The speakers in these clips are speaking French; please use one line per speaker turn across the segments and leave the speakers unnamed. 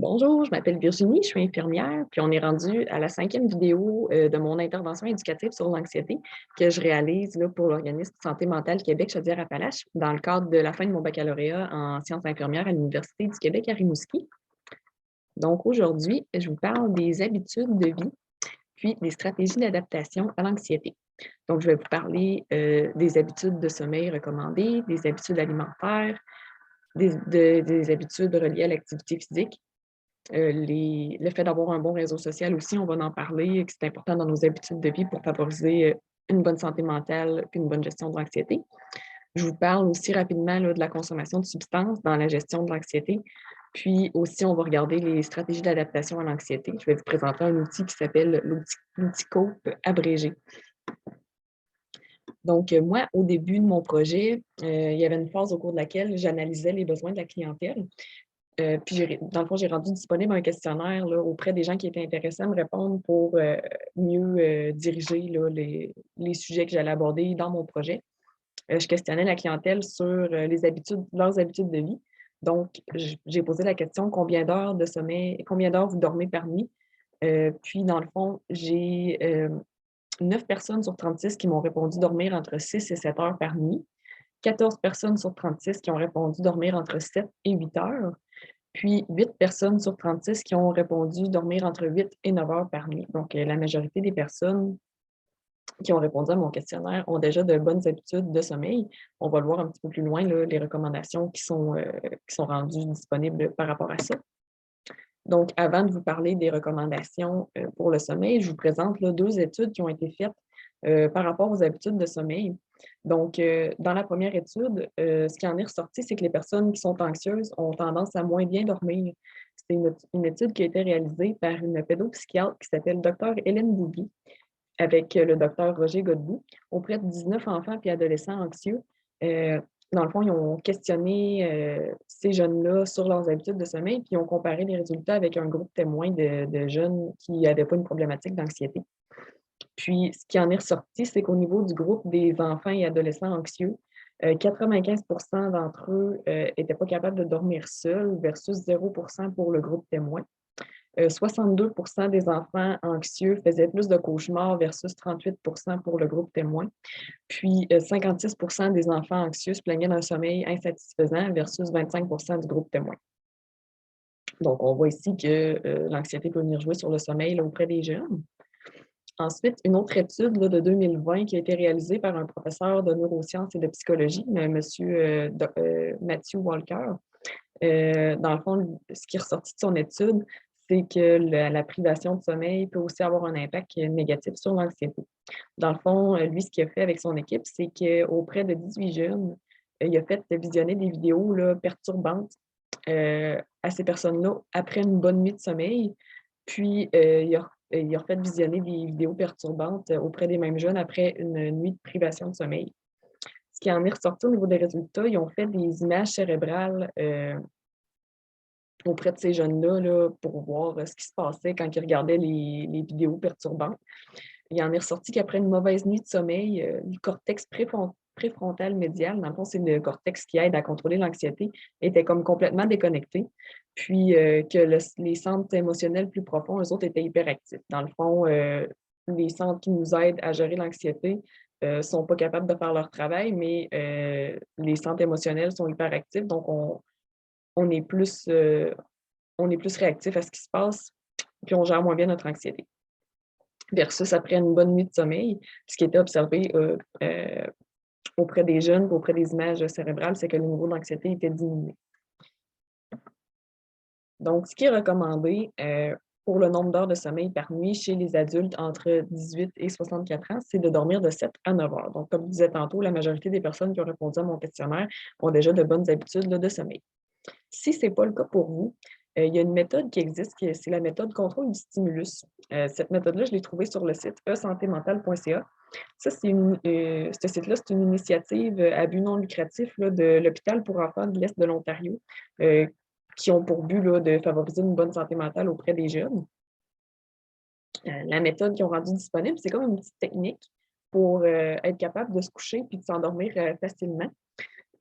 Bonjour, je m'appelle Virginie, je suis infirmière, puis on est rendu à la 5e vidéo de mon intervention éducative sur l'anxiété que je réalise là, pour l'organisme Santé mentale Québec Chaudière-Appalaches dans le cadre de la fin de mon baccalauréat en sciences infirmières à l'Université du Québec à Rimouski. Donc aujourd'hui, je vous parle des habitudes de vie, puis des stratégies d'adaptation à l'anxiété. Donc je vais vous parler des habitudes de sommeil recommandées, des habitudes alimentaires, des habitudes reliées à l'activité physique. Le fait d'avoir un bon réseau social aussi, on va en parler, que c'est important dans nos habitudes de vie pour favoriser une bonne santé mentale et une bonne gestion de l'anxiété. Je vous parle aussi rapidement là, de la consommation de substances dans la gestion de l'anxiété. Puis aussi, on va regarder les stratégies d'adaptation à l'anxiété. Je vais vous présenter un outil qui s'appelle l'outil COPE abrégé. Donc, moi, au début de mon projet, il y avait une phase au cours de laquelle j'analysais les besoins de la clientèle. Puis, dans le fond, j'ai rendu disponible un questionnaire là, auprès des gens qui étaient intéressés à me répondre pour mieux diriger là, les sujets que j'allais aborder dans mon projet. Je questionnais la clientèle sur leurs habitudes de vie. Donc, j'ai posé la question combien d'heures de sommeil, combien d'heures vous dormez par nuit? Puis, dans le fond, j'ai 9 personnes sur 36 qui m'ont répondu dormir entre 6 et 7 heures par nuit. 14 personnes sur 36 qui ont répondu dormir entre 7 et 8 heures. Puis 8 personnes sur 36 qui ont répondu dormir entre 8 et 9 heures par nuit. Donc, la majorité des personnes qui ont répondu à mon questionnaire ont déjà de bonnes habitudes de sommeil. On va le voir un petit peu plus loin, là, les recommandations qui sont rendues disponibles par rapport à ça. Donc, avant de vous parler des recommandations pour le sommeil, je vous présente là, 2 études qui ont été faites par rapport aux habitudes de sommeil. Donc, dans la première étude, ce qui en est ressorti, c'est que les personnes qui sont anxieuses ont tendance à moins bien dormir. C'est une étude qui a été réalisée par une pédopsychiatre qui s'appelle Dr. Hélène Bouguy avec le Dr. Roger Godbout auprès de 19 enfants et adolescents anxieux. Euh, Dans le fond, ils ont questionné ces jeunes-là sur leurs habitudes de sommeil, puis ils ont comparé les résultats avec un groupe témoin de jeunes qui n'avaient pas une problématique d'anxiété. Puis, ce qui en est ressorti, c'est qu'au niveau du groupe des enfants et adolescents anxieux, 95 d'entre eux n'étaient pas capables de dormir seuls versus 0 pour le groupe témoin. 62 des enfants anxieux faisaient plus de cauchemars versus 38 pour le groupe témoin. Puis 56 des enfants anxieux se plaignaient d'un sommeil insatisfaisant versus 25 du groupe témoin. Donc, on voit ici que l'anxiété peut venir jouer sur le sommeil là, auprès des jeunes. Ensuite, une autre étude là, de 2020 qui a été réalisée par un professeur de neurosciences et de psychologie, M. Matthew Walker. Dans le fond, ce qui est ressorti de son étude, c'est que la privation de sommeil peut aussi avoir un impact négatif sur l'anxiété. Dans le fond, lui, ce qu'il a fait avec son équipe, c'est qu'auprès de 18 jeunes, il a fait visionner des vidéos là, perturbantes à ces personnes-là après une bonne nuit de sommeil. Puis, il a fait visionner des vidéos perturbantes auprès des mêmes jeunes après une nuit de privation de sommeil. Ce qui en est ressorti au niveau des résultats, ils ont fait des images cérébrales auprès de ces jeunes-là là, pour voir ce qui se passait quand ils regardaient les vidéos perturbantes. Il en est ressorti qu'après une mauvaise nuit de sommeil, le cortex préfrontal médial, dans le fond, c'est le cortex qui aide à contrôler l'anxiété, était comme complètement déconnecté. Puis que les centres émotionnels plus profonds, eux autres, étaient hyperactifs. Dans le fond, les centres qui nous aident à gérer l'anxiété ne sont pas capables de faire leur travail, mais les centres émotionnels sont hyperactifs, donc on est plus, euh, on est plus réactif à ce qui se passe, puis on gère moins bien notre anxiété. Versus après une bonne nuit de sommeil, ce qui était observé auprès des jeunes, auprès des images cérébrales, c'est que le niveau d'anxiété était diminué. Donc, ce qui est recommandé pour le nombre d'heures de sommeil par nuit chez les adultes entre 18 et 64 ans, c'est de dormir de 7 à 9 heures. Donc, comme je disais tantôt, la majorité des personnes qui ont répondu à mon questionnaire ont déjà de bonnes habitudes là, de sommeil. Si ce n'est pas le cas pour vous, il y a une méthode qui existe, c'est la méthode contrôle du stimulus. Cette méthode-là, je l'ai trouvée sur le site esantémentale.ca. Ça, ce site-là, c'est une initiative à but non lucratif là, de l'Hôpital pour enfants de l'Est de l'Ontario qui ont pour but là, de favoriser une bonne santé mentale auprès des jeunes. La méthode qu'ils ont rendue disponible, c'est comme une petite technique pour être capable de se coucher puis de s'endormir facilement.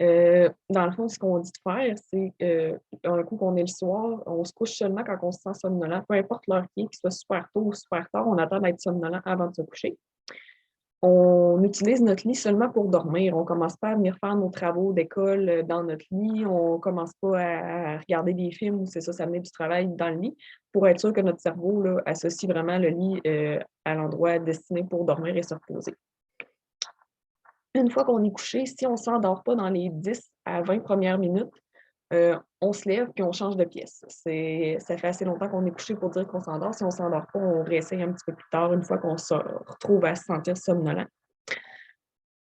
Dans le fond, ce qu'on dit de faire, c'est un coup qu'on est le soir, on se couche seulement quand on se sent somnolent, peu importe l'heure qu'il soit super tôt ou super tard, on attend d'être somnolent avant de se coucher. On utilise notre lit seulement pour dormir. On ne commence pas à venir faire nos travaux d'école dans notre lit. On ne commence pas à regarder des films ou c'est ça, s'amener du travail dans le lit pour être sûr que notre cerveau là, associe vraiment le lit à l'endroit destiné pour dormir et se reposer. Une fois qu'on est couché, si on ne s'endort pas dans les 10 à 20 premières minutes, on se lève puis on change de pièce. Ça fait assez longtemps qu'on est couché pour dire qu'on s'endort. Si on ne s'endort pas, on réessaye un petit peu plus tard, une fois qu'on se retrouve à se sentir somnolent.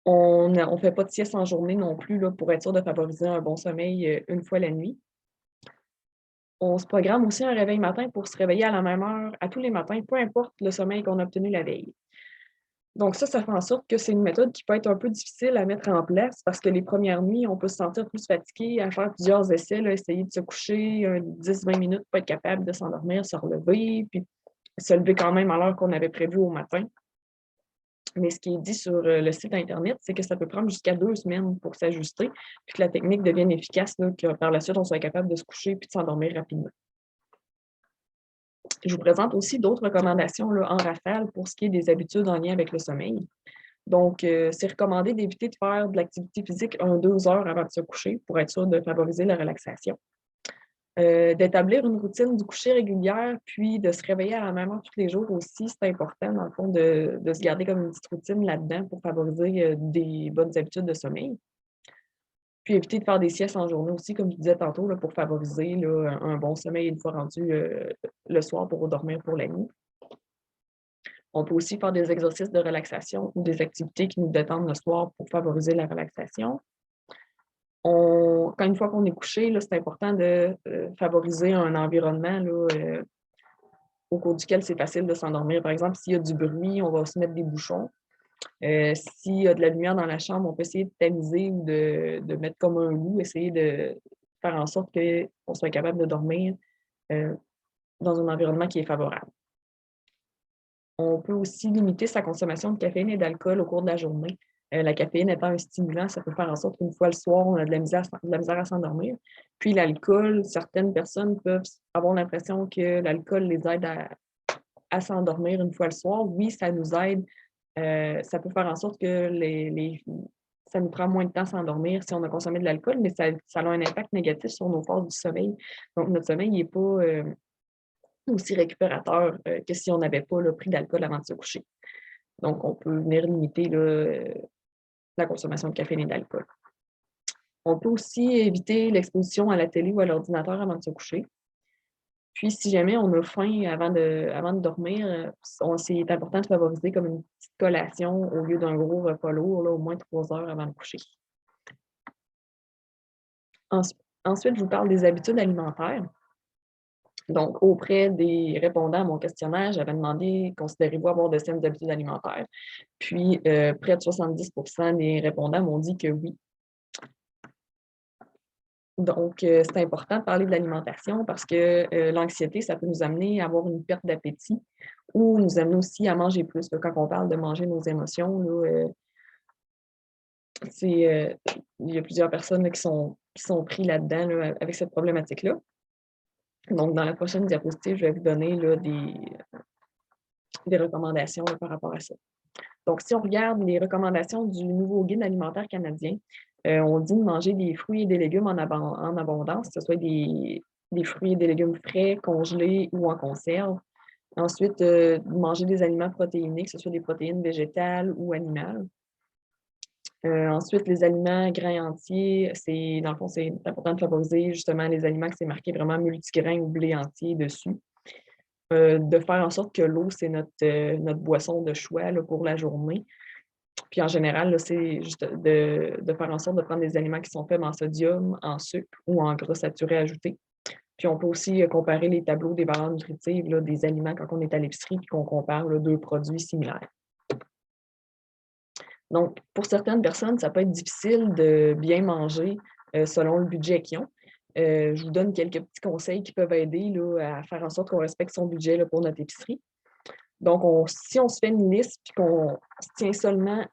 On ne fait pas de sieste en journée non plus là, pour être sûr de favoriser un bon sommeil une fois la nuit. On se programme aussi un réveil matin pour se réveiller à la même heure à tous les matins, peu importe le sommeil qu'on a obtenu la veille. Donc ça fait en sorte que c'est une méthode qui peut être un peu difficile à mettre en place parce que les premières nuits, on peut se sentir plus fatigué, à faire plusieurs essais, là, essayer de se coucher 10-20 minutes, pas être capable de s'endormir, se relever, puis se lever quand même à l'heure qu'on avait prévu au matin. Mais ce qui est dit sur le site Internet, c'est que ça peut prendre jusqu'à 2 semaines pour s'ajuster, puis que la technique devienne efficace, là, que par la suite, on soit capable de se coucher puis de s'endormir rapidement. Je vous présente aussi d'autres recommandations là, en rafale pour ce qui est des habitudes en lien avec le sommeil. Donc, c'est recommandé d'éviter de faire de l'activité physique 1-2 heures avant de se coucher pour être sûr de favoriser la relaxation. D'établir une routine du coucher régulière, puis de se réveiller à la même heure tous les jours aussi, c'est important, dans le fond, de se garder comme une petite routine là-dedans pour favoriser des bonnes habitudes de sommeil. Puis éviter de faire des siestes en journée aussi, comme je disais tantôt, là, pour favoriser là, un bon sommeil une fois rendu le soir pour dormir pour la nuit. On peut aussi faire des exercices de relaxation ou des activités qui nous détendent le soir pour favoriser la relaxation. Quand une fois qu'on est couché, là, c'est important de favoriser un environnement là, au cours duquel c'est facile de s'endormir. Par exemple, s'il y a du bruit, on va se mettre des bouchons. S'il y a de la lumière dans la chambre, on peut essayer de tamiser ou de mettre comme un loup, essayer de faire en sorte qu'on soit capable de dormir dans un environnement qui est favorable. On peut aussi limiter sa consommation de caféine et d'alcool au cours de la journée. La caféine étant un stimulant, ça peut faire en sorte qu'une fois le soir, on a de la misère à s'endormir. Puis l'alcool, certaines personnes peuvent avoir l'impression que l'alcool les aide à s'endormir une fois le soir. Oui, ça nous aide. Ça peut faire en sorte que ça nous prend moins de temps à s'endormir si on a consommé de l'alcool, mais ça a un impact négatif sur nos phases du sommeil. Donc, notre sommeil n'est pas aussi récupérateur que si on n'avait pas pris d'alcool avant de se coucher. Donc, on peut venir limiter la consommation de caféine et d'alcool. On peut aussi éviter l'exposition à la télé ou à l'ordinateur avant de se coucher. Puis, si jamais on a faim avant de dormir, c'est important de favoriser comme une petite collation au lieu d'un gros repas lourd, là, au moins 3 heures avant de coucher. Ensuite, je vous parle des habitudes alimentaires. Donc, auprès des répondants à mon questionnaire, j'avais demandé, considérez-vous avoir de saines habitudes alimentaires? Puis, près de 70% des répondants m'ont dit que oui. Donc, c'est important de parler de l'alimentation parce que l'anxiété, ça peut nous amener à avoir une perte d'appétit ou nous amener aussi à manger plus. Là, quand on parle de manger nos émotions, là, il y a plusieurs personnes là, qui sont pris là-dedans là, avec cette problématique-là. Donc, dans la prochaine diapositive, je vais vous donner là, des recommandations là, par rapport à ça. Donc, si on regarde les recommandations du nouveau guide alimentaire canadien, on dit de manger des fruits et des légumes en abondance, que ce soit des fruits et des légumes frais, congelés ou en conserve. Ensuite, de manger des aliments protéinés, que ce soit des protéines végétales ou animales. Ensuite, les aliments grains entiers, dans le fond, c'est important de favoriser justement les aliments que c'est marqué vraiment multigrains ou blé entier dessus. De faire en sorte que l'eau, c'est notre boisson de choix là, pour la journée. Puis en général, là, c'est juste de faire en sorte de prendre des aliments qui sont faibles en sodium, en sucre ou en gras saturés ajoutés. Puis on peut aussi comparer les tableaux des valeurs nutritives là, des aliments quand on est à l'épicerie et qu'on compare là, deux produits similaires. Donc, pour certaines personnes, ça peut être difficile de bien manger selon le budget qu'ils ont. Je vous donne quelques petits conseils qui peuvent aider là, à faire en sorte qu'on respecte son budget là, pour notre épicerie. Donc, si on se fait une liste puis qu'on se tient seulement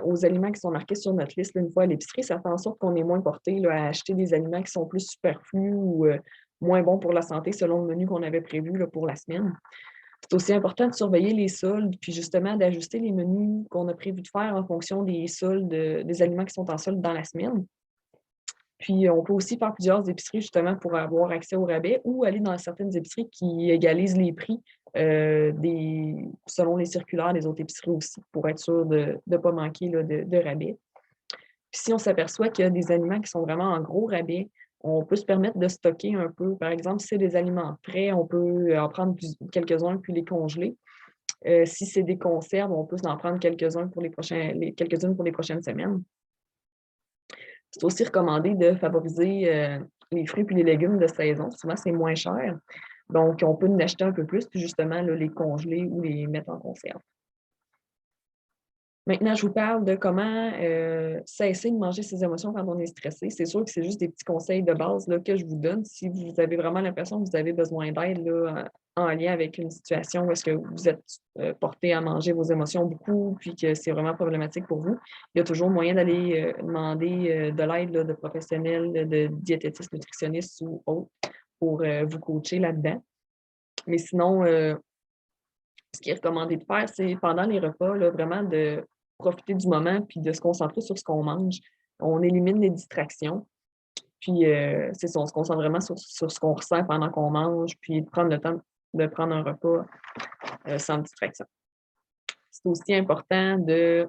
aux aliments qui sont marqués sur notre liste là, une fois à l'épicerie, ça fait en sorte qu'on est moins porté là, à acheter des aliments qui sont plus superflus ou moins bons pour la santé selon le menu qu'on avait prévu là, pour la semaine. C'est aussi important de surveiller les soldes, puis justement d'ajuster les menus qu'on a prévu de faire en fonction des soldes, des aliments qui sont en solde dans la semaine. Puis, on peut aussi faire plusieurs épiceries justement pour avoir accès au rabais ou aller dans certaines épiceries qui égalisent les prix selon les circulaires des autres épiceries aussi, pour être sûr de ne pas manquer là, de rabais. Puis si on s'aperçoit qu'il y a des aliments qui sont vraiment en gros rabais, on peut se permettre de stocker un peu. Par exemple, si c'est des aliments frais, on peut en prendre quelques-uns puis les congeler. Si c'est des conserves, on peut en prendre quelques-unes pour les prochaines semaines. C'est aussi recommandé de favoriser les fruits et les légumes de saison. Souvent, c'est moins cher. Donc, on peut en acheter un peu plus, puis justement, là, les congeler ou les mettre en conserve. Maintenant, je vous parle de comment cesser de manger ses émotions quand on est stressé. C'est sûr que c'est juste des petits conseils de base là, que je vous donne. Si vous avez vraiment l'impression que vous avez besoin d'aide en lien avec une situation où est-ce que vous êtes porté à manger vos émotions beaucoup, puis que c'est vraiment problématique pour vous, il y a toujours moyen d'aller demander de l'aide de professionnels, de diététistes, nutritionnistes ou autres pour vous coacher là-dedans. Mais sinon, ce qui est recommandé de faire, c'est pendant les repas, là, vraiment de profiter du moment puis de se concentrer sur ce qu'on mange. On élimine les distractions. Puis, c'est ça, on se concentre vraiment sur ce qu'on ressent pendant qu'on mange, puis de prendre le temps de prendre un repas sans distraction. C'est aussi important de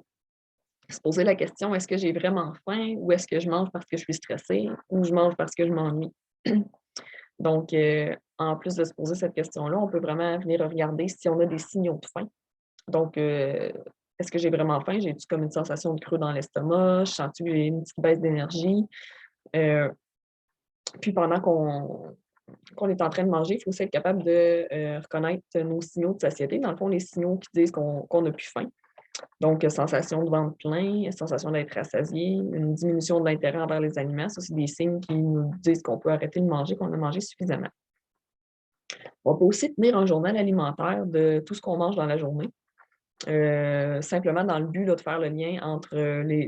se poser la question, est-ce que j'ai vraiment faim ou est-ce que je mange parce que je suis stressée ou je mange parce que je m'ennuie? Donc, en plus de se poser cette question-là, on peut vraiment venir regarder si on a des signaux de faim. Donc, est-ce que j'ai vraiment faim? J'ai-tu comme une sensation de creux dans l'estomac? Je sens-tu que j'ai une petite baisse d'énergie? Puis pendant qu'on est en train de manger, il faut aussi être capable de reconnaître nos signaux de satiété. Dans le fond, les signaux qui disent qu'on n'a plus faim. Donc, sensation de ventre plein, sensation d'être rassasié, une diminution de l'intérêt envers les aliments. Ça, c'est des signes qui nous disent qu'on peut arrêter de manger, qu'on a mangé suffisamment. On peut aussi tenir un journal alimentaire de tout ce qu'on mange dans la journée. Simplement dans le but là, de faire le lien entre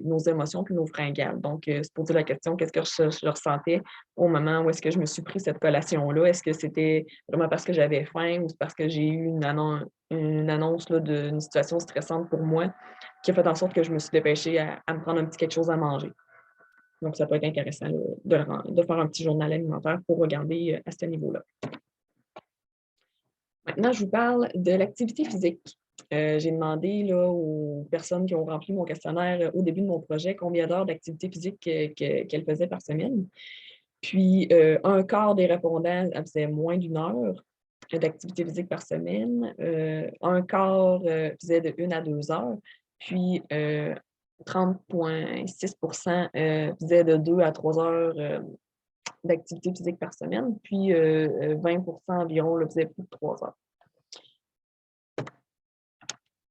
nos émotions et nos fringales. Donc, se poser la question, qu'est-ce que je ressentais au moment où est-ce que je me suis pris cette collation-là? Est-ce que c'était vraiment parce que j'avais faim ou parce que j'ai eu une annonce là, d'une situation stressante pour moi qui a fait en sorte que je me suis dépêchée à me prendre un petit quelque chose à manger? Donc, ça peut être intéressant là, de faire un petit journal alimentaire pour regarder à ce niveau-là. Maintenant, je vous parle de l'activité physique. J'ai demandé là, aux personnes qui ont rempli mon questionnaire au début de mon projet combien d'heures d'activité physique qu'elles faisaient par semaine. Puis, un quart des répondants faisaient moins d'une heure d'activité physique par semaine. Un quart faisait de 1 à 2 heures. Puis, 30,6% faisaient de 2 à 3 heures d'activité physique par semaine. Puis, 20% environ le faisaient plus de 3 heures.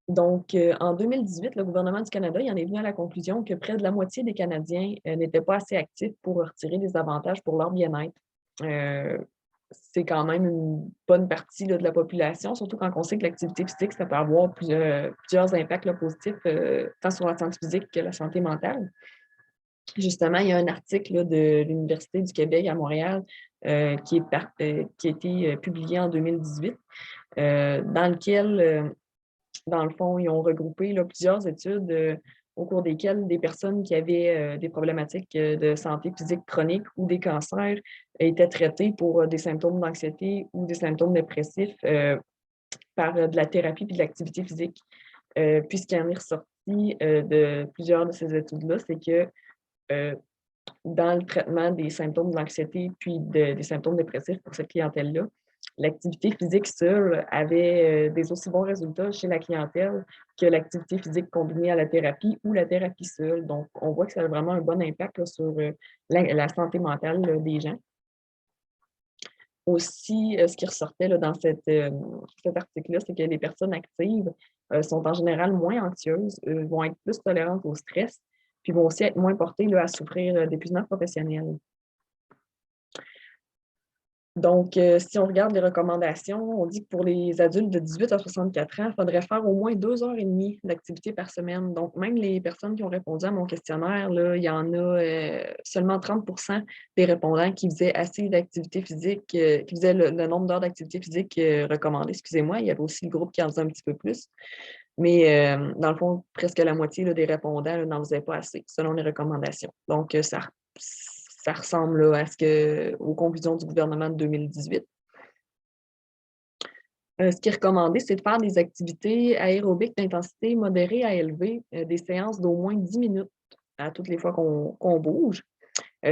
Donc, en 2018, le gouvernement du Canada il en est venu à la conclusion que près de la moitié des Canadiens n'étaient pas assez actifs pour retirer des avantages pour leur bien-être. C'est quand même une bonne partie là, de la population, surtout quand on sait que l'activité physique, ça peut avoir plusieurs impacts là, positifs, tant sur la santé physique que la santé mentale. Justement, il y a un article là, de l'Université du Québec à Montréal qui a été publié en 2018, dans lequel dans le fond, ils ont regroupé là, plusieurs études au cours desquelles des personnes qui avaient des problématiques de santé physique chronique ou des cancers étaient traitées pour des symptômes d'anxiété ou des symptômes dépressifs par de la thérapie et de l'activité physique. Puis ce qui en est ressorti de plusieurs de ces études-là, c'est que dans le traitement des symptômes d'anxiété puis des symptômes dépressifs pour cette clientèle-là, l'activité physique seule avait des aussi bons résultats chez la clientèle que l'activité physique combinée à la thérapie ou la thérapie seule. Donc, on voit que ça a vraiment un bon impact là, sur la santé mentale là, des gens. Aussi, ce qui ressortait là, dans cet article-là, c'est que les personnes actives sont en général moins anxieuses, vont être plus tolérantes au stress, puis vont aussi être moins portées là, à souffrir d'épuisement professionnel. Donc, si on regarde les recommandations, on dit que pour les adultes de 18 à 64 ans, il faudrait faire au moins 2 heures et demie d'activité par semaine. Donc, même les personnes qui ont répondu à mon questionnaire, là, il y en a seulement 30% des répondants qui faisaient assez d'activité physique, qui faisaient le nombre d'heures d'activité physique recommandé. Excusez-moi, il y avait aussi le groupe qui en faisait un petit peu plus. Mais dans le fond, presque la moitié là, des répondants là, n'en faisaient pas assez, selon les recommandations. Donc, ça ressemble là, aux conclusions du gouvernement de 2018. Ce qui est recommandé, c'est de faire des activités aérobiques d'intensité modérée à élevée, des séances d'au moins 10 minutes à toutes les fois qu'on bouge.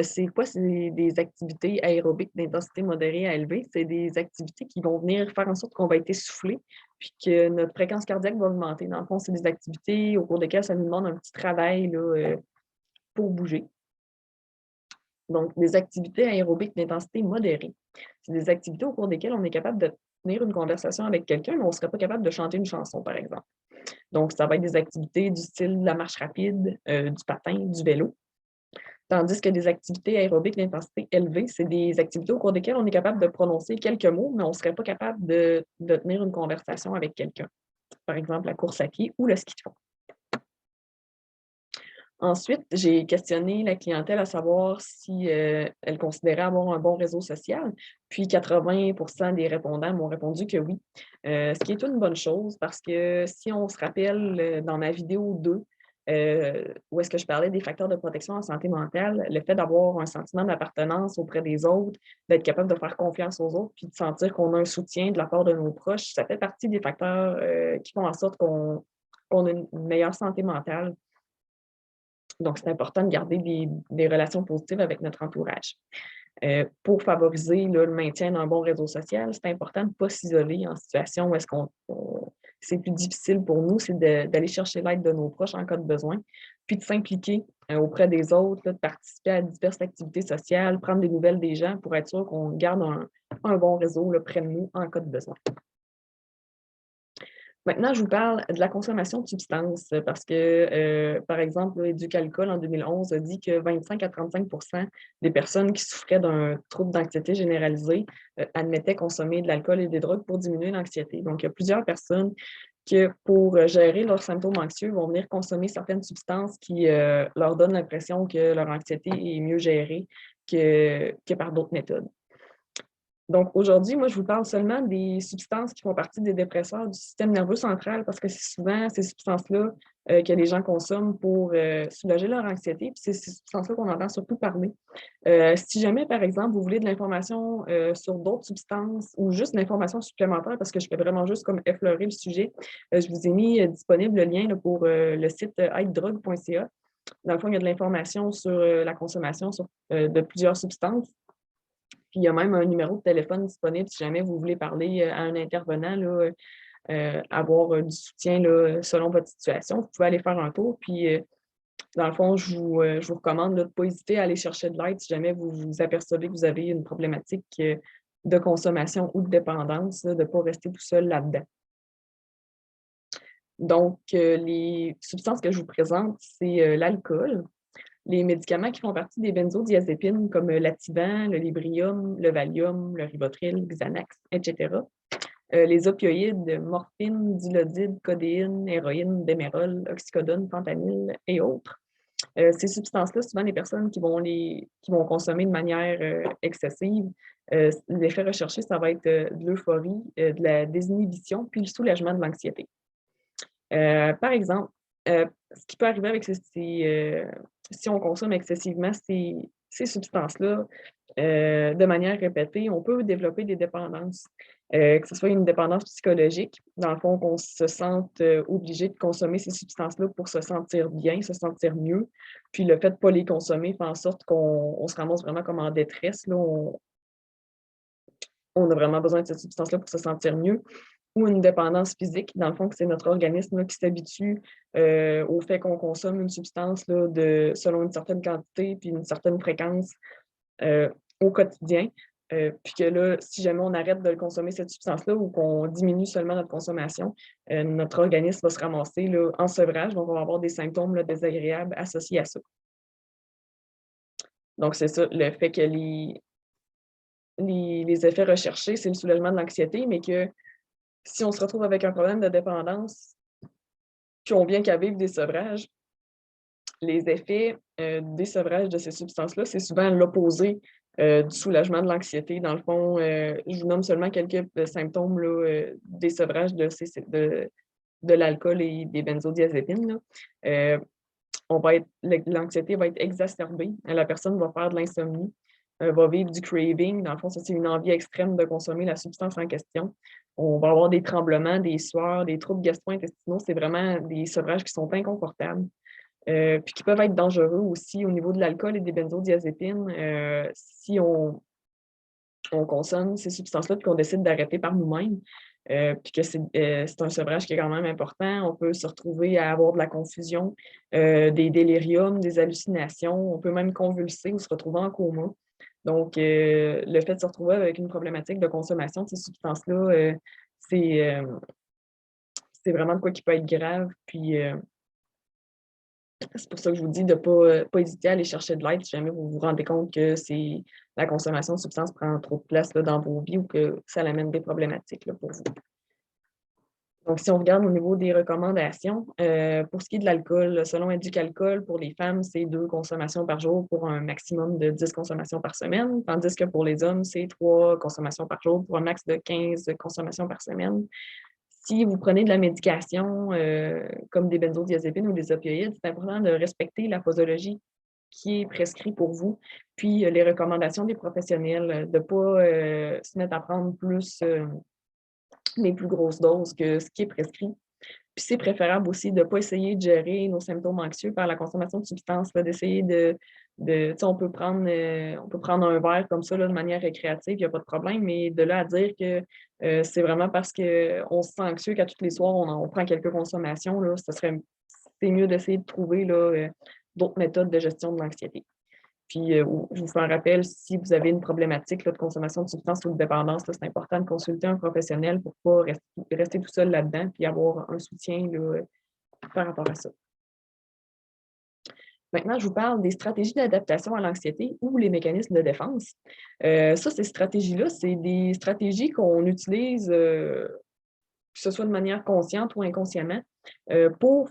C'est quoi? C'est des activités aérobiques d'intensité modérée à élevée. C'est des activités qui vont venir faire en sorte qu'on va être essoufflé, puis que notre fréquence cardiaque va augmenter. Dans le fond, c'est des activités au cours desquelles ça nous demande un petit travail là, pour bouger. Donc, des activités aérobiques d'intensité modérée. C'est des activités au cours desquelles on est capable de tenir une conversation avec quelqu'un, mais on ne serait pas capable de chanter une chanson, par exemple. Donc, ça va être des activités du style de la marche rapide, du patin, du vélo. Tandis que des activités aérobiques d'intensité élevée, c'est des activités au cours desquelles on est capable de prononcer quelques mots, mais on ne serait pas capable de tenir une conversation avec quelqu'un. Par exemple, la course à pied ou le ski de fond. Ensuite, j'ai questionné la clientèle à savoir si elle considérait avoir un bon réseau social. Puis 80% des répondants m'ont répondu que oui, ce qui est une bonne chose parce que si on se rappelle dans ma vidéo 2, où est-ce que je parlais des facteurs de protection en santé mentale, le fait d'avoir un sentiment d'appartenance auprès des autres, d'être capable de faire confiance aux autres, puis de sentir qu'on a un soutien de la part de nos proches, ça fait partie des facteurs qui font en sorte qu'on a une meilleure santé mentale. Donc, c'est important de garder des relations positives avec notre entourage. Pour favoriser là, le maintien d'un bon réseau social, c'est important de ne pas s'isoler en situation où est-ce c'est plus difficile pour nous, c'est d'aller chercher l'aide de nos proches en cas de besoin, puis de s'impliquer auprès des autres, là, de participer à diverses activités sociales, prendre des nouvelles des gens pour être sûr qu'on garde un bon réseau là, près de nous en cas de besoin. Maintenant, je vous parle de la consommation de substances parce que, par exemple, Éducalcool en 2011 a dit que 25 à 35 des personnes qui souffraient d'un trouble d'anxiété généralisée admettaient consommer de l'alcool et des drogues pour diminuer l'anxiété. Donc, il y a plusieurs personnes qui, pour gérer leurs symptômes anxieux, vont venir consommer certaines substances qui leur donnent l'impression que leur anxiété est mieux gérée que par d'autres méthodes. Donc, aujourd'hui, moi, je vous parle seulement des substances qui font partie des dépresseurs du système nerveux central parce que c'est souvent ces substances-là que les gens consomment pour soulager leur anxiété. Puis c'est ces substances-là qu'on entend surtout parler. Si jamais, par exemple, vous voulez de l'information sur d'autres substances ou juste de l'information supplémentaire, parce que je fais vraiment juste comme effleurer le sujet, je vous ai mis disponible le lien là, pour le site aiddrogue.ca. Dans le fond, il y a de l'information sur la consommation de plusieurs substances. Puis il y a même un numéro de téléphone disponible si jamais vous voulez parler à un intervenant, là, avoir du soutien là, selon votre situation. Vous pouvez aller faire un tour. Puis, dans le fond, je vous recommande là, de ne pas hésiter à aller chercher de l'aide si jamais vous vous apercevez que vous avez une problématique de consommation ou de dépendance, là, de ne pas rester tout seul là-dedans. Donc, les substances que je vous présente, c'est l'alcool, les médicaments qui font partie des benzodiazépines comme l'Ativan, le Librium, le Valium, le Rivotril, le Xanax, etc. Les opioïdes, morphine, dilodide, codéine, héroïne, démérol, oxycodone, fentanyl et autres. Ces substances-là, souvent les personnes qui vont consommer de manière excessive, l'effet recherché, ça va être de l'euphorie, de la désinhibition, puis le soulagement de l'anxiété. Par exemple, ce qui peut arriver avec si on consomme excessivement ces substances-là de manière répétée, on peut développer des dépendances, que ce soit une dépendance psychologique, dans le fond, qu'on se sente obligé de consommer ces substances-là pour se sentir bien, se sentir mieux. Puis le fait de ne pas les consommer fait en sorte qu'on se ramasse vraiment comme en détresse. Là, on a vraiment besoin de cette substance-là pour se sentir mieux. Ou une dépendance physique, dans le fond, que c'est notre organisme là, qui s'habitue au fait qu'on consomme une substance là, selon une certaine quantité puis une certaine fréquence au quotidien. Puis que là, si jamais on arrête de consommer cette substance-là ou qu'on diminue seulement notre consommation, notre organisme va se ramasser là, en sevrage, donc on va avoir des symptômes là, désagréables associés à ça. Donc, c'est ça, le fait que les effets recherchés, c'est le soulagement de l'anxiété, mais que si on se retrouve avec un problème de dépendance, qu'on vient qu'à vivre des sevrages, les effets des sevrages de ces substances-là, c'est souvent l'opposé du soulagement de l'anxiété. Dans le fond, je vous nomme seulement quelques symptômes là, des sevrages de l'alcool et des benzodiazépines. Là. L'anxiété va être exacerbée. La personne va faire de l'insomnie, va vivre du craving. Dans le fond, ça, c'est une envie extrême de consommer la substance en question. On va avoir des tremblements, des sueurs, des troubles gastro-intestinaux. C'est vraiment des sevrages qui sont inconfortables. Puis qui peuvent être dangereux aussi au niveau de l'alcool et des benzodiazépines. Si on consomme ces substances-là puis qu'on décide d'arrêter par nous-mêmes, puis que c'est un sevrage qui est quand même important, on peut se retrouver à avoir de la confusion, des déliriums, des hallucinations, on peut même convulser ou se retrouver en coma. Donc, le fait de se retrouver avec une problématique de consommation de ces substances-là, c'est c'est vraiment de quoi qui peut être grave. Puis, c'est pour ça que je vous dis de ne pas hésiter à aller chercher de l'aide si jamais vous vous rendez compte que la consommation de substances prend trop de place là, dans vos vies ou que ça amène des problématiques là, pour vous. Donc, si on regarde au niveau des recommandations, pour ce qui est de l'alcool, selon Éducalcool, pour les femmes, c'est 2 consommations par jour pour un maximum de 10 consommations par semaine, tandis que pour les hommes, c'est 3 consommations par jour pour un max de 15 consommations par semaine. Si vous prenez de la médication, comme des benzodiazépines ou des opioïdes, c'est important de respecter la posologie qui est prescrite pour vous, puis les recommandations des professionnels, de ne pas se mettre à prendre plus les plus grosses doses que ce qui est prescrit. Puis c'est préférable aussi de ne pas essayer de gérer nos symptômes anxieux par la consommation de substances, d'essayer tu sais, on peut prendre un verre comme ça là, de manière récréative, il n'y a pas de problème, mais de là à dire que c'est vraiment parce qu'on se sent anxieux qu'à tous les soirs, on prend quelques consommations, là, c'est mieux d'essayer de trouver là, d'autres méthodes de gestion de l'anxiété. Puis, je vous fais un rappel, si vous avez une problématique là, de consommation de substances ou de dépendance, là, c'est important de consulter un professionnel pour ne pas rester tout seul là-dedans puis avoir un soutien là, par rapport à ça. Maintenant, je vous parle des stratégies d'adaptation à l'anxiété ou les mécanismes de défense. Ces stratégies-là, c'est des stratégies qu'on utilise, que ce soit de manière consciente ou inconsciemment, pour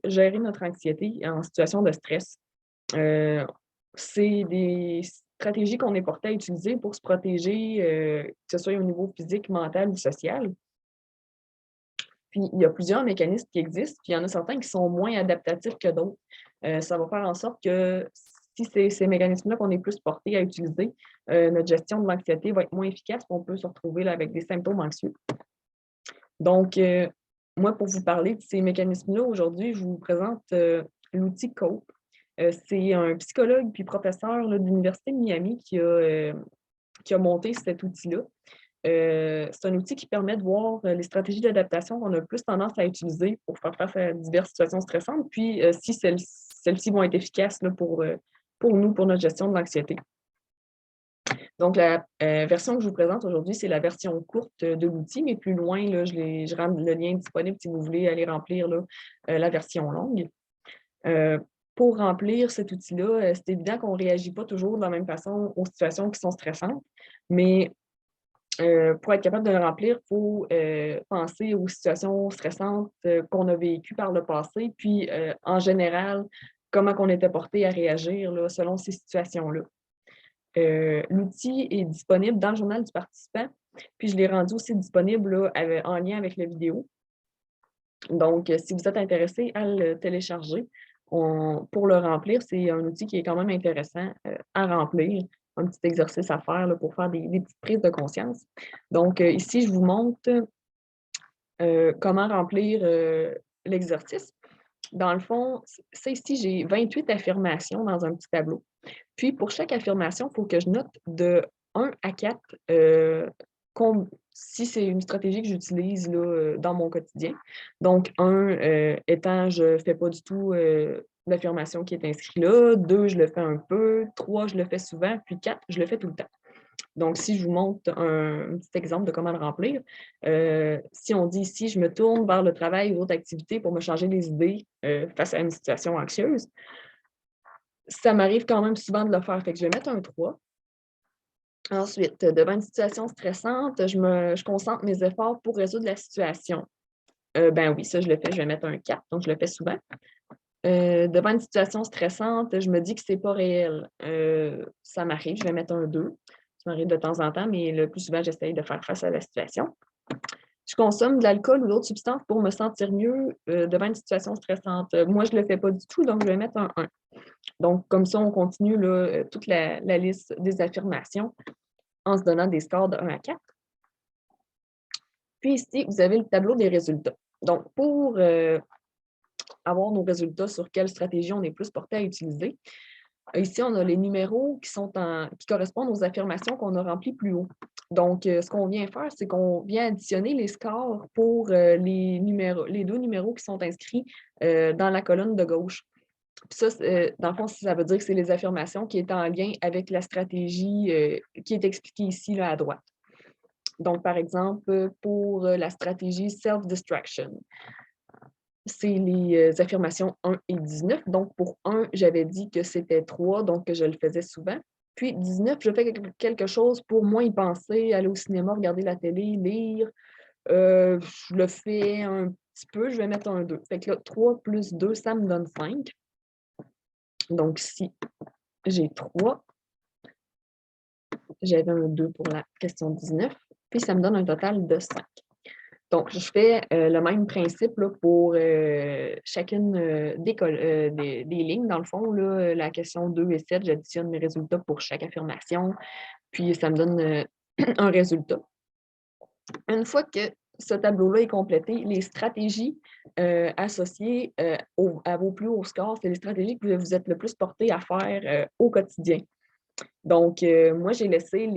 gérer notre anxiété en situation de stress. C'est des stratégies qu'on est porté à utiliser pour se protéger, que ce soit au niveau physique, mental ou social. Puis, il y a plusieurs mécanismes qui existent, puis il y en a certains qui sont moins adaptatifs que d'autres. Ça va faire en sorte que si c'est ces mécanismes-là qu'on est plus porté à utiliser, notre gestion de l'anxiété va être moins efficace, puis on peut se retrouver là, avec des symptômes anxieux. Donc, moi, pour vous parler de ces mécanismes-là, aujourd'hui, je vous présente l'outil COPE. C'est un psychologue puis professeur là, de l'Université de Miami qui a monté cet outil-là. C'est un outil qui permet de voir les stratégies d'adaptation qu'on a plus tendance à utiliser pour faire face à diverses situations stressantes, puis si celles-ci vont être efficaces là, pour nous, pour notre gestion de l'anxiété. Donc, la version que je vous présente aujourd'hui, c'est la version courte de l'outil, mais plus loin, là, je rends le lien disponible si vous voulez aller remplir là, la version longue. Pour remplir cet outil-là, c'est évident qu'on ne réagit pas toujours de la même façon aux situations qui sont stressantes, mais pour être capable de le remplir, il faut penser aux situations stressantes qu'on a vécues par le passé, puis en général, comment on était porté à réagir là, selon ces situations-là. L'outil est disponible dans le journal du participant, puis je l'ai rendu aussi disponible là, en lien avec la vidéo. Donc, si vous êtes intéressé à le télécharger, pour le remplir, c'est un outil qui est quand même intéressant à remplir, un petit exercice à faire là, pour faire des petites prises de conscience. Donc, ici, je vous montre comment remplir l'exercice. Dans le fond, ça ici, j'ai 28 affirmations dans un petit tableau. Puis, pour chaque affirmation, il faut que je note de 1 à 4 si c'est une stratégie que j'utilise dans mon quotidien. Donc, 1 étant, je ne fais pas du tout l'affirmation qui est inscrite là. 2, je le fais un peu. 3, je le fais souvent. Puis 4, je le fais tout le temps. Donc, si je vous montre un petit exemple de comment le remplir, si on dit ici, je me tourne vers le travail ou d'autres activités pour me changer les idées face à une situation anxieuse, ça m'arrive quand même souvent de le faire. Fait que je vais mettre un 3. Ensuite, devant une situation stressante, je concentre mes efforts pour résoudre la situation. Ben oui, ça, je le fais, je vais mettre un 4, donc je le fais souvent. Devant une situation stressante, je me dis que c'est pas réel. Ça m'arrive, je vais mettre un 2. Ça m'arrive de temps en temps, mais le plus souvent, j'essaye de faire face à la situation. Je consomme de l'alcool ou d'autres substances pour me sentir mieux devant une situation stressante. Moi, je ne le fais pas du tout, donc je vais mettre un 1. Donc, comme ça, on continue là, toute la liste des affirmations en se donnant des scores de 1 à 4. Puis ici, vous avez le tableau des résultats. Donc, pour avoir nos résultats sur quelle stratégie on est plus porté à utiliser, ici, on a les numéros qui correspondent aux affirmations qu'on a remplies plus haut. Donc, ce qu'on vient faire, c'est qu'on vient additionner les scores pour les 2 numéros qui sont inscrits dans la colonne de gauche. Puis ça, dans le fond, ça veut dire que c'est les affirmations qui sont en lien avec la stratégie qui est expliquée ici là, à droite. Donc, par exemple, pour la stratégie Self-Distraction, c'est les affirmations 1 et 19. Donc, pour 1, j'avais dit que c'était 3, donc que je le faisais souvent. Puis 19, je fais quelque chose pour moins y penser, aller au cinéma, regarder la télé, lire. Je le fais un petit peu, je vais mettre un 2. Fait que là, 3 plus 2, ça me donne 5. Donc, si j'ai 3, j'avais un 2 pour la question 19, puis ça me donne un total de 5. Donc, je fais le même principe là, pour chacune des lignes. Dans le fond, là, la question 2 et 7, j'additionne mes résultats pour chaque affirmation, puis ça me donne un résultat. Une fois que ce tableau-là est complété, les stratégies associées à vos plus hauts scores, c'est les stratégies que vous êtes le plus porté à faire au quotidien. Donc, moi, j'ai laissé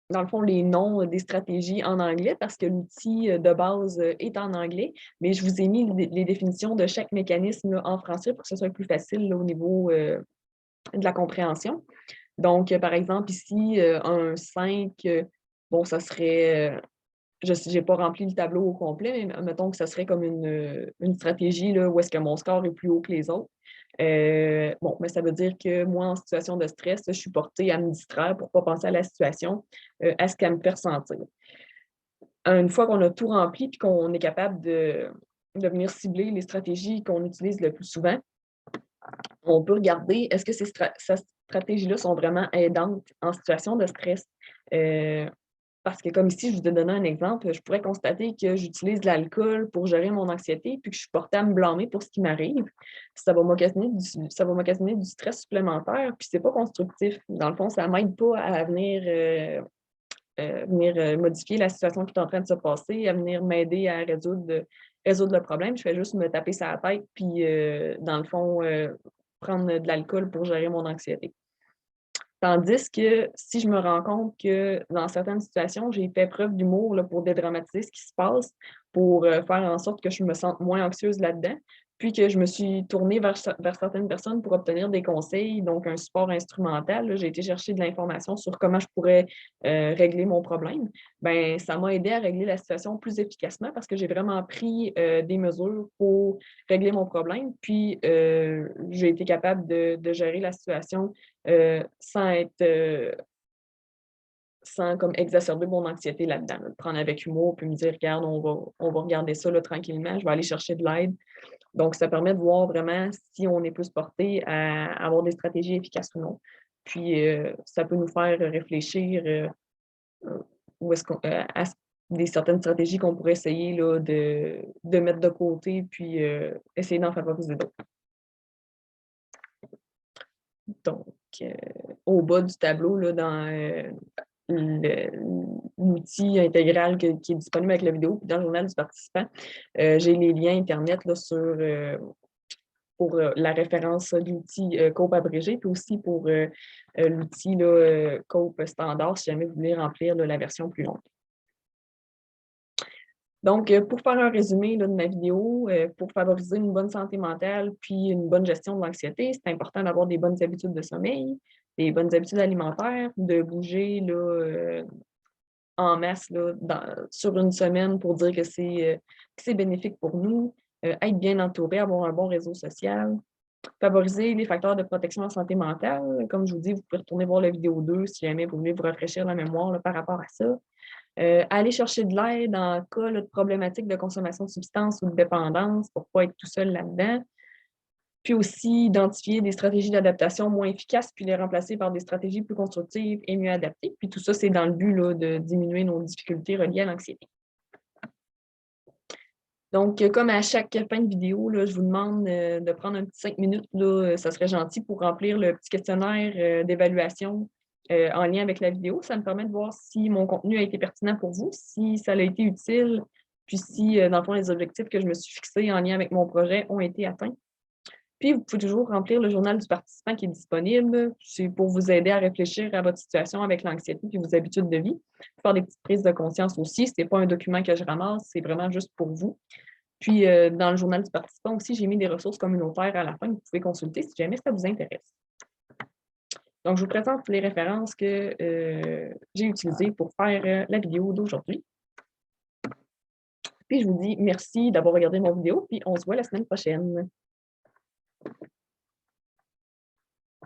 dans le fond, les noms des stratégies en anglais parce que l'outil de base est en anglais, mais je vous ai mis les définitions de chaque mécanisme là, en français pour que ce soit plus facile là, au niveau de la compréhension. Donc, par exemple, ici, un 5, bon, ça serait je n'ai pas rempli le tableau au complet, mais mettons que ça serait comme une stratégie là, où est-ce que mon score est plus haut que les autres. Bon, mais ça veut dire que moi, en situation de stress, je suis portée à me distraire pour ne pas penser à la situation, à ce qu'elle me fait ressentir. Une fois qu'on a tout rempli et qu'on est capable de venir cibler les stratégies qu'on utilise le plus souvent, on peut regarder est-ce que ces stratégies-là sont vraiment aidantes en situation de stress. Parce que comme ici, je vous ai donné un exemple, je pourrais constater que j'utilise de l'alcool pour gérer mon anxiété puis que je suis portée à me blâmer pour ce qui m'arrive. Ça va m'occasionner du stress supplémentaire puis c'est pas constructif. Dans le fond, ça m'aide pas à venir modifier la situation qui est en train de se passer, à venir m'aider à résoudre le problème. Je fais juste me taper sur la tête puis, dans le fond, prendre de l'alcool pour gérer mon anxiété. Tandis que si je me rends compte que dans certaines situations, j'ai fait preuve d'humour là, pour dédramatiser ce qui se passe, pour faire en sorte que je me sente moins anxieuse là-dedans, puis que je me suis tournée vers certaines personnes pour obtenir des conseils, donc un support instrumental. Là, j'ai été chercher de l'information sur comment je pourrais régler mon problème. Ben, ça m'a aidé à régler la situation plus efficacement parce que j'ai vraiment pris des mesures pour régler mon problème, puis j'ai été capable de gérer la situation sans comme exacerber mon anxiété là-dedans, là, le prendre avec humour, puis me dire, regarde, on va regarder ça là, tranquillement, je vais aller chercher de l'aide. Donc, ça permet de voir vraiment si on est plus porté à avoir des stratégies efficaces ou non. Puis, ça peut nous faire réfléchir où est-ce à des certaines stratégies qu'on pourrait essayer là, de mettre de côté, puis essayer d'en favoriser d'autres. Donc, au bas du tableau, là, dans l'outil intégral qui est disponible avec la vidéo, puis dans le journal du participant, j'ai les liens Internet là, pour la référence de l'outil COPE abrégé, puis aussi pour l'outil COPE standard, si jamais vous voulez remplir là, la version plus longue. Donc, pour faire un résumé là, de ma vidéo, pour favoriser une bonne santé mentale puis une bonne gestion de l'anxiété, c'est important d'avoir des bonnes habitudes de sommeil, des bonnes habitudes alimentaires, de bouger là, en masse là, sur une semaine pour dire que c'est bénéfique pour nous, être bien entouré, avoir un bon réseau social, Favoriser les facteurs de protection en santé mentale. Comme je vous dis, vous pouvez retourner voir la vidéo 2 si jamais vous voulez vous rafraîchir la mémoire là, par rapport à ça. Aller chercher de l'aide en cas là, de problématiques de consommation de substances ou de dépendance pour ne pas être tout seul là-dedans. Puis aussi, identifier des stratégies d'adaptation moins efficaces, puis les remplacer par des stratégies plus constructives et mieux adaptées. Puis tout ça, c'est dans le but là, de diminuer nos difficultés reliées à l'anxiété. Donc, comme à chaque fin de vidéo, là, je vous demande de prendre un petit 5 minutes, là, ça serait gentil pour remplir le petit questionnaire d'évaluation en lien avec la vidéo. Ça me permet de voir si mon contenu a été pertinent pour vous, si ça a été utile, puis si, dans le fond, les objectifs que je me suis fixés en lien avec mon projet ont été atteints. Puis, vous pouvez toujours remplir le journal du participant qui est disponible. C'est pour vous aider à réfléchir à votre situation avec l'anxiété et vos habitudes de vie. Faire des petites prises de conscience aussi. Ce n'est pas un document que je ramasse, c'est vraiment juste pour vous. Puis, dans le journal du participant aussi, j'ai mis des ressources communautaires à la fin que vous pouvez consulter si jamais ça vous intéresse. Donc, je vous présente les références que j'ai utilisées pour faire la vidéo d'aujourd'hui. Puis, je vous dis merci d'avoir regardé mon vidéo, puis on se voit la semaine prochaine.